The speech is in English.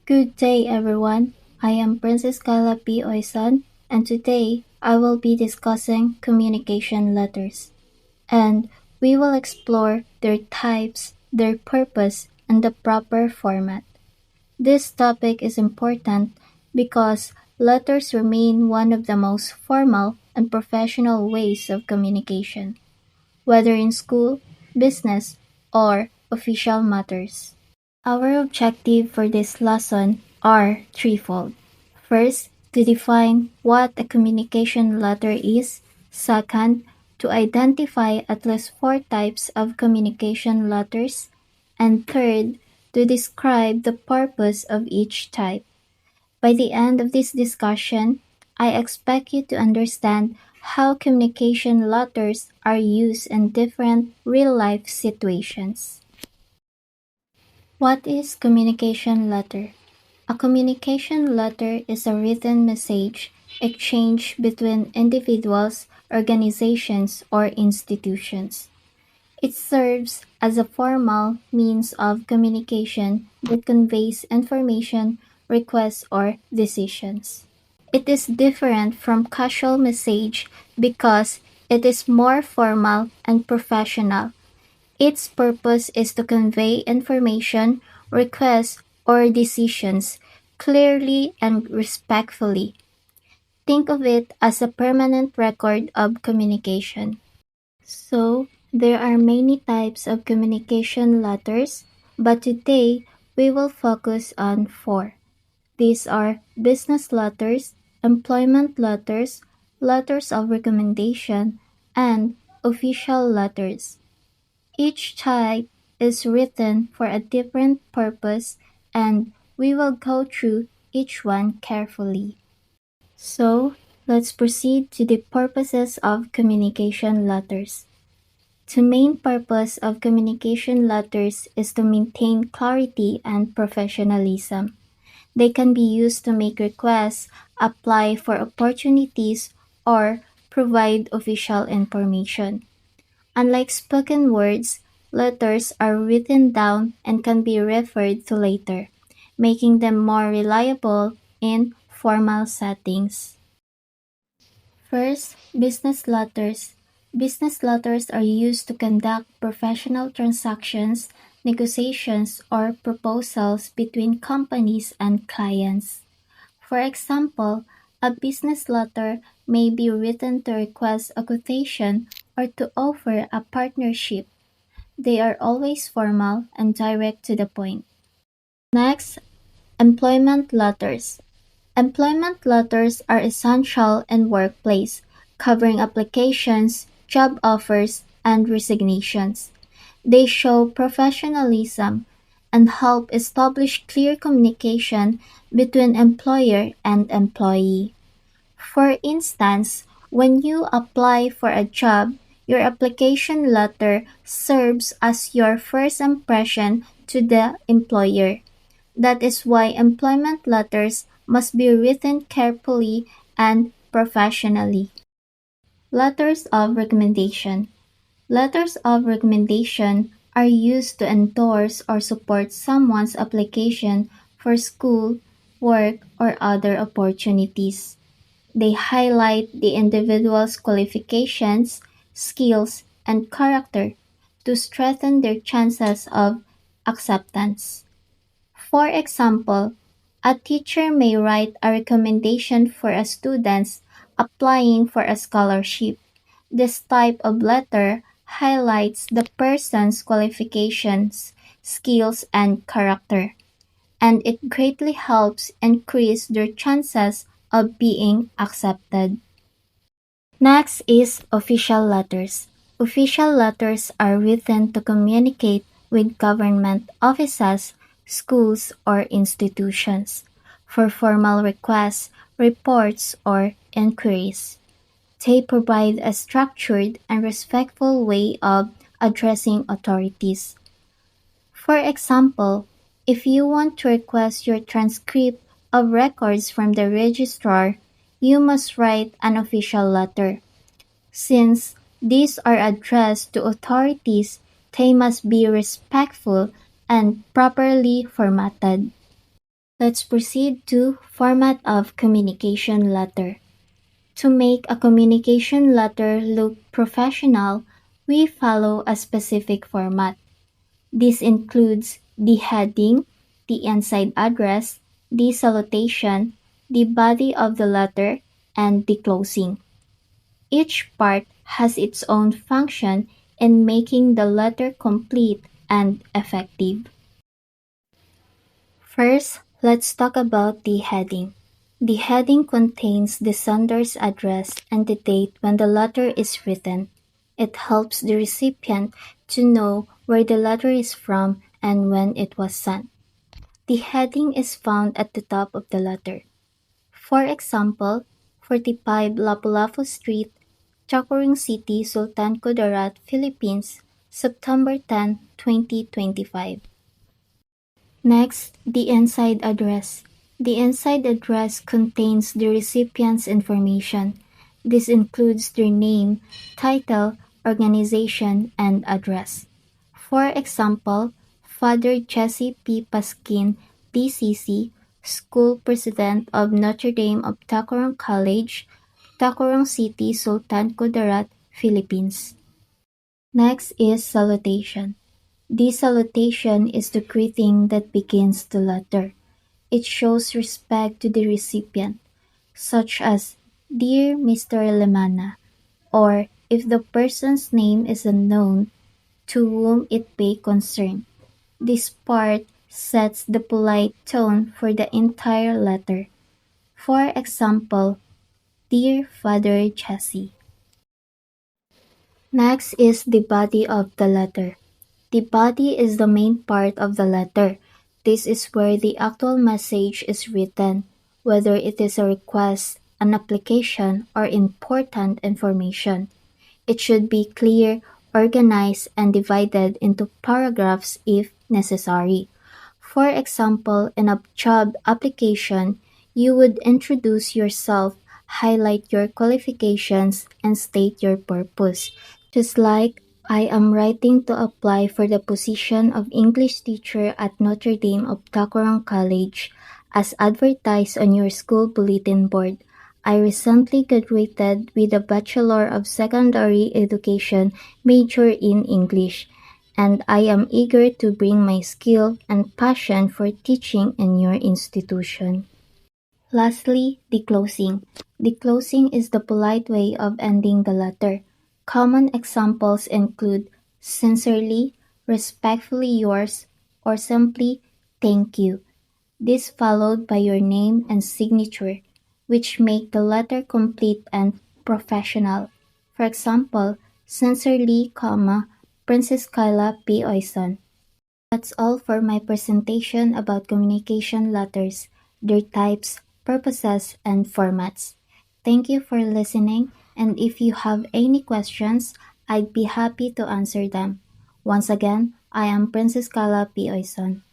Good day, everyone. I am Princess Carla P. Oisan, and today I will be discussing communication letters. And we will explore their types, their purpose, and the proper format. This topic is important because letters remain one of the most formal and professional ways of communication, whether in school, business, or official matters. Our objective for this lesson are threefold. First, to define what a communication letter is. Second, to identify at least four types of communication letters. And third, to describe the purpose of each type. By the end of this discussion, I expect you to understand how communication letters are used in different real-life situations. What is communication letter? A communication letter is a written message exchanged between individuals, organizations, or institutions. It serves as a formal means of communication that conveys information, requests, or decisions. It is different from casual message because it is more formal and professional. Its purpose is to convey information, requests, or decisions clearly and respectfully. Think of it as a permanent record of communication. So, there are many types of communication letters, but today we will focus on four. These are business letters, employment letters, letters of recommendation, and official letters. Each type is written for a different purpose, and we will go through each one carefully. So, let's proceed to the purposes of communication letters. The main purpose of communication letters is to maintain clarity and professionalism. They can be used to make requests, apply for opportunities, or provide official information. Unlike spoken words, letters are written down and can be referred to later, making them more reliable in formal settings. First, business letters. Business letters are used to conduct professional transactions, negotiations, or proposals between companies and clients. For example, a business letter may be written to request a quotation or to offer a partnership. They are always formal and direct to the point. Next, employment letters. Employment letters are essential in workplace, covering applications, job offers, and resignations. They show professionalism and help establish clear communication between employer and employee. For instance, when you apply for a job, your application letter serves as your first impression to the employer. That is why employment letters must be written carefully and professionally. Letters of recommendation. Letters of recommendation are used to endorse or support someone's application for school, work, or other opportunities. They highlight the individual's qualifications, skills, and character to strengthen their chances of acceptance. For example, a teacher may write a recommendation for a student applying for a scholarship. This type of letter highlights the person's qualifications, skills, and character, and it greatly helps increase their chances of being accepted. Next is official letters. Official letters are written to communicate with government offices, schools, or institutions for formal requests, reports, or inquiries. They provide a structured and respectful way of addressing authorities. For example, if you want to request your transcript of records from the registrar, you must write an official letter. Since these are addressed to authorities, they must be respectful and properly formatted. Let's proceed to format of communication letter. To make a communication letter look professional, we follow a specific format. This includes the heading, the inside address, the salutation, the body of the letter, and the closing. Each part has its own function in making the letter complete and effective. First, let's talk about the heading. The heading contains the sender's address and the date when the letter is written. It helps the recipient to know where the letter is from and when it was sent. The heading is found at the top of the letter. For example, 45 Lapu-Lapu Street, Tacoring City, Sultan Kudarat, Philippines, September 10, 2025. Next, the inside address. The inside address contains the recipient's information. This includes their name, title, organization, and address. For example, Father Jesse P. Paskin, DCC, School President of Notre Dame of Tacoron College, Tacoron City, Sultan Kudarat, Philippines. Next is salutation. The salutation is the greeting that begins the letter. It shows respect to the recipient, such as Dear Mr. Lemana, or if the person's name is unknown, to whom it may concern. This part sets the polite tone for the entire letter. For example, Dear Father Jesse. Next is the body of the letter. The body is the main part of the letter. This is where the actual message is written, whether it is a request, an application, or important information. It should be clear, organized, and divided into paragraphs if necessary. For example, in a job application, you would introduce yourself, highlight your qualifications, and state your purpose. Just like I am writing to apply for the position of English teacher at Notre Dame of Tacoron College as advertised on your school bulletin board. I recently graduated with a Bachelor of Secondary Education major in English, and I am eager to bring my skill and passion for teaching in your institution. Lastly, the closing. The closing is the polite way of ending the letter. Common examples include sincerely, respectfully yours, or simply thank you. This followed by your name and signature, which make the letter complete and professional. For example, sincerely, Princess Kyla P. Oison. That's all for my presentation about communication letters, their types, purposes, and formats. Thank you for listening, and if you have any questions, I'd be happy to answer them. Once again, I am Princess Kala P. Oison.